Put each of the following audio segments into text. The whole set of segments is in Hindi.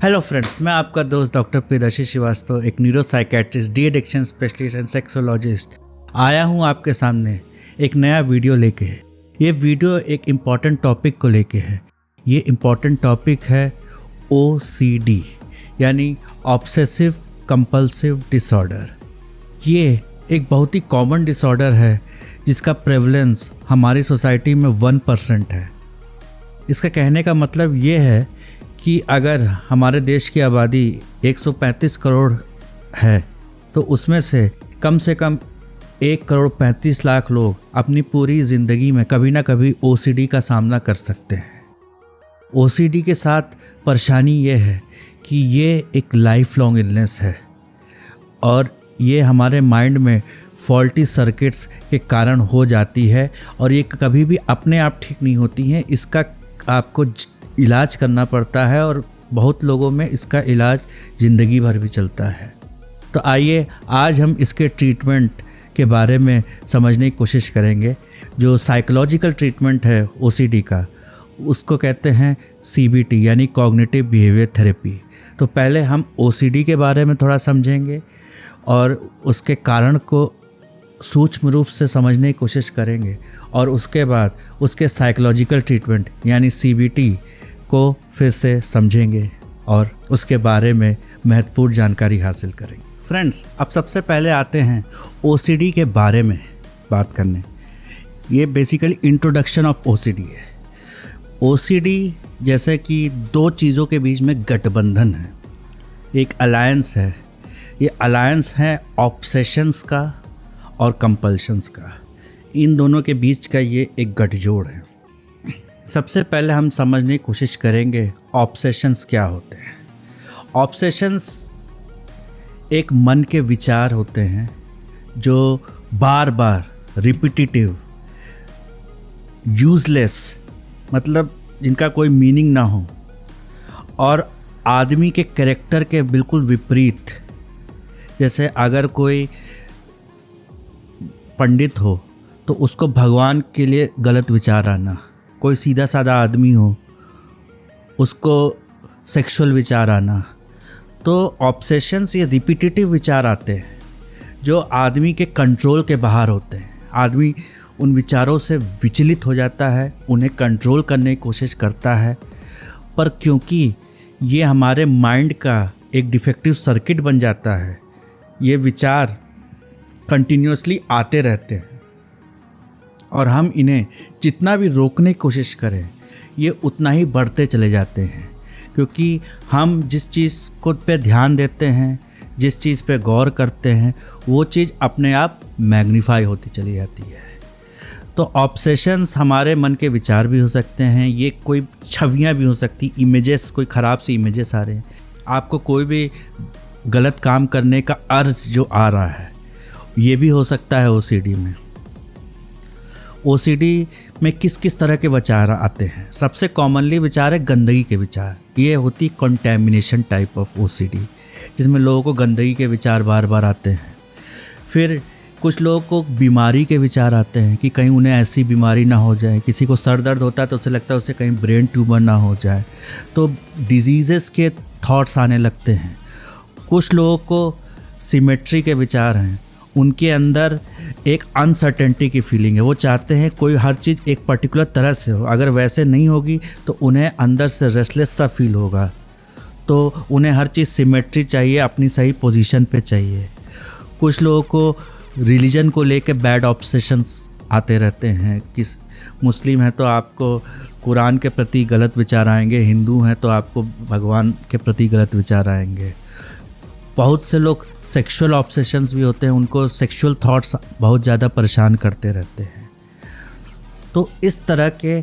हेलो फ्रेंड्स, मैं आपका दोस्त डॉक्टर प्रियदर्शी श्रीवास्तव, एक neuro psychiatrist, de addiction specialist and sexologist आया हूँ आपके सामने एक नया वीडियो लेके। ये वीडियो एक इम्पॉर्टेंट टॉपिक को लेके है। ये इम्पॉर्टेंट टॉपिक है OCD यानी ऑब्सेसिव कंपल्सिव डिसऑर्डर। ये एक बहुत ही कॉमन डिसऑर्डर है जिसका प्रेवलेंस हमारी सोसाइटी में 1% है। इसका कहने का मतलब ये है कि अगर हमारे देश की आबादी 135 करोड़ है तो उसमें से कम 1,35,00,000 लोग अपनी पूरी ज़िंदगी में कभी ना कभी OCD का सामना कर सकते हैं। OCD के साथ परेशानी ये है कि ये एक लाइफ लॉन्ग इलनेस है और ये हमारे माइंड में फॉल्टी सर्किट्स के कारण हो जाती है और ये कभी भी अपने आप ठीक नहीं होती हैं। इसका आपको इलाज करना पड़ता है और बहुत लोगों में इसका इलाज ज़िंदगी भर भी चलता है। तो आइए आज हम इसके ट्रीटमेंट के बारे में समझने की कोशिश करेंगे। जो साइकोलॉजिकल ट्रीटमेंट है OCD का, उसको कहते हैं CBT यानी कॉग्निटिव बिहेवियर थेरेपी। तो पहले हम OCD के बारे में थोड़ा समझेंगे और उसके कारण को सूक्ष्म रूप से समझने की कोशिश करेंगे और उसके बाद उसके साइकोलॉजिकल ट्रीटमेंट यानी CBT को फिर से समझेंगे और उसके बारे में महत्वपूर्ण जानकारी हासिल करेंगे। फ्रेंड्स, अब सबसे पहले आते हैं OCD के बारे में बात करने। ये बेसिकली इंट्रोडक्शन ऑफ OCD है। OCD जैसे कि दो चीज़ों के बीच में गठबंधन है, एक अलायंस है। ये अलायंस है ऑब्सेशंस का और कंपल्शंस का। इन दोनों के बीच का ये एक गठजोड़ है। सबसे पहले हम समझने की कोशिश करेंगे ऑब्सेशंस क्या होते हैं। ऑब्सेशंस एक मन के विचार होते हैं जो बार बार रिपीटिटिव, यूजलेस, मतलब जिनका कोई मीनिंग ना हो और आदमी के कैरेक्टर के बिल्कुल विपरीत। जैसे अगर कोई पंडित हो तो उसको भगवान के लिए गलत विचार आना, कोई सीधा साधा आदमी हो उसको सेक्सुअल विचार आना। तो ऑब्सेशंस ये रिपीटिटिव विचार आते हैं जो आदमी के कंट्रोल के बाहर होते हैं। आदमी उन विचारों से विचलित हो जाता है, उन्हें कंट्रोल करने की कोशिश करता है, पर क्योंकि ये हमारे माइंड का एक डिफेक्टिव सर्किट बन जाता है, ये विचार कंटिन्यूसली आते रहते हैं और हम इन्हें जितना भी रोकने की कोशिश करें ये उतना ही बढ़ते चले जाते हैं, क्योंकि हम जिस चीज़ को पे ध्यान देते हैं, जिस चीज़ पे गौर करते हैं, वो चीज़ अपने आप मैग्नीफाई होती चली जाती है। तो ऑब्सेशंस हमारे मन के विचार भी हो सकते हैं, ये कोई छवियां भी हो सकती, इमेजेस, कोई ख़राब सी इमेजेस आ रहे हैं, आपको कोई भी गलत काम करने का अर्ज जो आ रहा है, ये भी हो सकता है OCD में। OCD में किस किस तरह के विचार आते हैं? सबसे कॉमनली विचार है गंदगी के विचार। ये होती कंटेमिनेशन टाइप ऑफ OCD, जिसमें लोगों को गंदगी के विचार बार बार आते हैं। फिर कुछ लोगों को बीमारी के विचार आते हैं कि कहीं उन्हें ऐसी बीमारी ना हो जाए। किसी को सर दर्द होता है तो उसे लगता है उसे कहीं ब्रेन ट्यूमर ना हो जाए, तो डिजीज़ेस के थॉट्स आने लगते हैं। कुछ लोगों को सिमेट्री के विचार हैं, उनके अंदर एक अनसर्टेनिटी की फीलिंग है। वो चाहते हैं कोई हर चीज़ एक पर्टिकुलर तरह से हो, अगर वैसे नहीं होगी तो उन्हें अंदर से रेस्टलेस सा फील होगा। तो उन्हें हर चीज़ सिमेट्री चाहिए, अपनी सही पोजीशन पे चाहिए। कुछ लोगों को रिलीजन को लेके बैड ऑब्सेशंस आते रहते हैं। किस मुस्लिम है तो आपको कुरान के प्रति गलत विचार आएंगे, हिंदू हैं तो आपको भगवान के प्रति गलत विचार आएंगे। बहुत से लोग सेक्सुअल ऑब्सेशंस भी होते हैं, उनको सेक्सुअल थॉट्स बहुत ज़्यादा परेशान करते रहते हैं। तो इस तरह के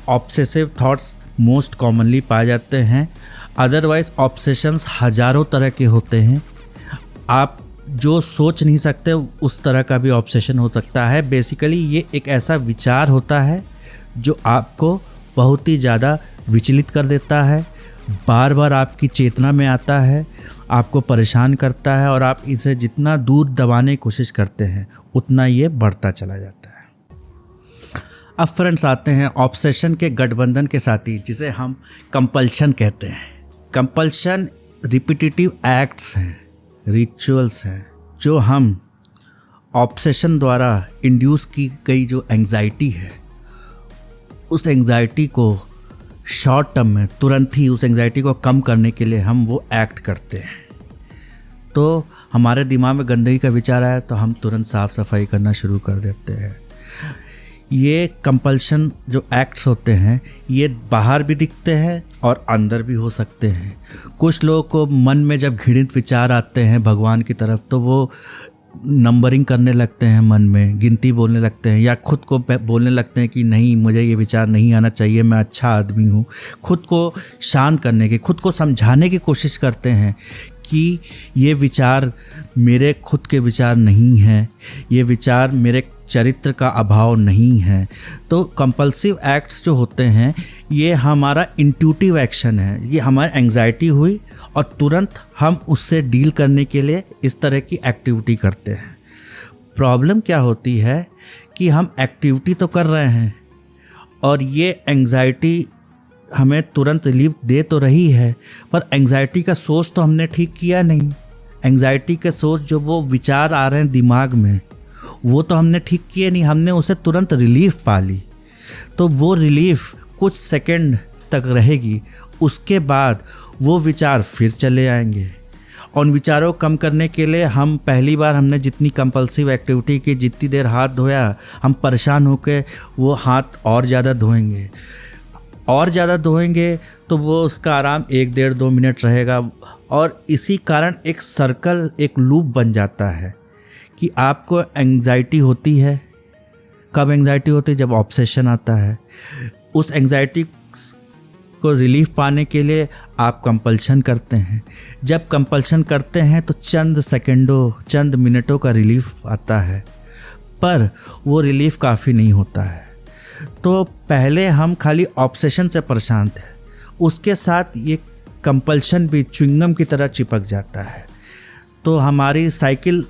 ऑब्सेसिव थॉट्स मोस्ट कॉमनली पाए जाते हैं। अदरवाइज ऑब्सेशंस हज़ारों तरह के होते हैं। आप जो सोच नहीं सकते उस तरह का भी ऑब्सेशन हो सकता है। बेसिकली ये एक ऐसा विचार होता है जो आपको बहुत ही ज़्यादा विचलित कर देता है, बार बार आपकी चेतना में आता है, आपको परेशान करता है और आप इसे जितना दूर दबाने की कोशिश करते हैं उतना ये बढ़ता चला जाता है। अब फ्रेंड्स आते हैं ऑब्सेशन के गठबंधन के साथी, जिसे हम कंपल्शन कहते हैं। कंपल्शन रिपीटिटिव एक्ट्स हैं, रिचुअल्स हैं, जो हम ऑब्सेशन द्वारा इंड्यूस की गई जो एंग्जाइटी है, उस एंग्जाइटी को शॉर्ट टर्म में तुरंत ही उस एंग्जाइटी को कम करने के लिए हम वो एक्ट करते हैं। तो हमारे दिमाग में गंदगी का विचार आया तो हम तुरंत साफ़ सफाई करना शुरू कर देते हैं। ये कंपल्शन जो एक्ट्स होते हैं ये बाहर भी दिखते हैं और अंदर भी हो सकते हैं। कुछ लोगों को मन में जब घृणित विचार आते हैं भगवान की तरफ तो वो नंबरिंग करने लगते हैं, मन में गिनती बोलने लगते हैं, या खुद को बोलने लगते हैं कि नहीं, मुझे ये विचार नहीं आना चाहिए, मैं अच्छा आदमी हूँ। खुद को शांत करने की, खुद को समझाने की कोशिश करते हैं कि ये विचार मेरे खुद के विचार नहीं हैं, ये विचार मेरे चरित्र का अभाव नहीं है। तो कंपल्सिव एक्ट्स जो होते हैं ये हमारा इंट्यूटिव एक्शन है। ये हमारी एंग्जाइटी हुई और तुरंत हम उससे डील करने के लिए इस तरह की एक्टिविटी करते हैं। प्रॉब्लम क्या होती है कि हम एक्टिविटी तो कर रहे हैं और ये एंग्जाइटी हमें तुरंत रिलीफ दे तो रही है, पर एंग्जाइटी का सोर्स तो हमने ठीक किया नहीं। एंग्जाइटी के सोर्स जो वो विचार आ रहे हैं दिमाग में वो तो हमने ठीक किए नहीं, हमने उसे तुरंत रिलीफ पा ली। तो वो रिलीफ कुछ सेकंड तक रहेगी, उसके बाद वो विचार फिर चले आएंगे। और उन विचारों को कम करने के लिए हम पहली बार हमने जितनी कंपल्सिव एक्टिविटी की, जितनी देर हाथ धोया, हम परेशान होकर वो हाथ और ज़्यादा धोएंगे और ज़्यादा धोएंगे तो वो उसका आराम 1, 1.5, 2 मिनट रहेगा। और इसी कारण एक सर्कल, एक लूप बन जाता है कि आपको एंग्जाइटी होती है। कब एंग्जाइटी होती है? जब ऑब्सेशन आता है। उस एंग्जाइटी को रिलीफ पाने के लिए आप कंपल्शन करते हैं। जब कंपल्शन करते हैं तो चंद सेकंडों, चंद मिनटों का रिलीफ आता है, पर वो रिलीफ काफ़ी नहीं होता है। तो पहले हम खाली ऑब्सेशन से परेशान थे, उसके साथ ये कंपल्शन भी च्युइंगम की तरह चिपक जाता है। तो हमारी साइकिल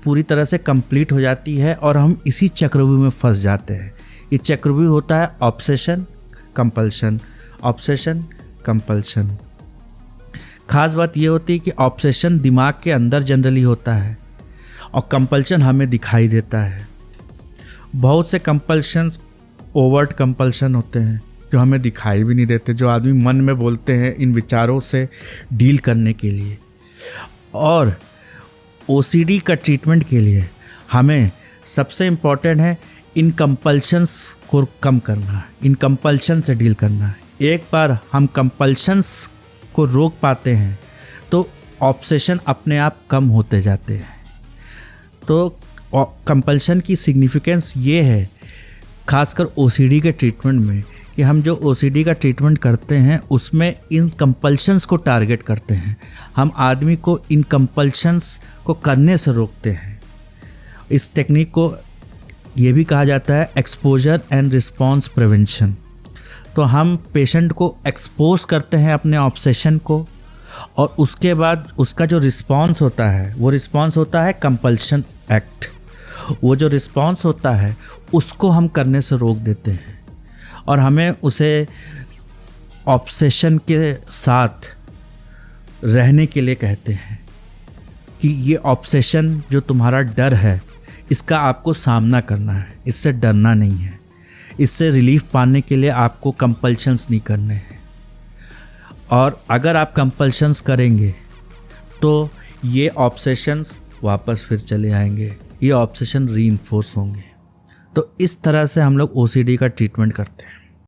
पूरी तरह से कंप्लीट हो जाती है और हम इसी चक्रव्यूह में फंस जाते हैं। ये चक्रव्यूह होता है ऑब्सेशन कंपल्शन, ऑब्सेशन कंपल्शन। खास बात ये होती है कि ऑब्सेशन दिमाग के अंदर जनरली होता है और कंपल्शन हमें दिखाई देता है। बहुत से कंपल्शंस ओवर्ट कंपल्शन होते हैं जो हमें दिखाई भी नहीं देते, जो आदमी मन में बोलते हैं इन विचारों से डील करने के लिए। और ओसीडी का ट्रीटमेंट के लिए हमें सबसे इम्पॉर्टेंट है इन कंपल्शंस को कम करना, इन कंपल्शन से डील करना। एक बार हम कंपल्शंस को रोक पाते हैं तो ऑब्सेशन अपने आप कम होते जाते हैं। तो कंपल्शन की सिग्निफिकेंस ये है, खासकर ओसीडी के ट्रीटमेंट में, कि हम जो ओसीडी का ट्रीटमेंट करते हैं उसमें इन कंपल्शंस को टारगेट करते हैं। हम आदमी को इन कंपल्शंस को करने से रोकते हैं। इस टेक्निक को ये भी कहा जाता है एक्सपोजर एंड रिस्पॉन्स प्रिवेंशन। तो हम पेशेंट को एक्सपोज करते हैं अपने ऑब्सेशन को और उसके बाद उसका जो रिस्पॉन्स होता है वो रिस्पॉन्स होता है कंपल्शन एक्ट। वो जो रिस्पॉन्स होता है उसको हम करने से रोक देते हैं और हमें उसे ऑब्सेशन के साथ रहने के लिए कहते हैं कि ये ऑब्सेशन जो तुम्हारा डर है इसका आपको सामना करना है, इससे डरना नहीं है। इससे रिलीफ पाने के लिए आपको कंपल्शंस नहीं करने हैं। और अगर आप कंपल्शंस करेंगे तो ये ऑब्सेशंस वापस फिर चले आएंगे, ये ऑब्सेशन रीइंफोर्स होंगे। तो इस तरह से हम लोग ओसीडी का ट्रीटमेंट करते हैं।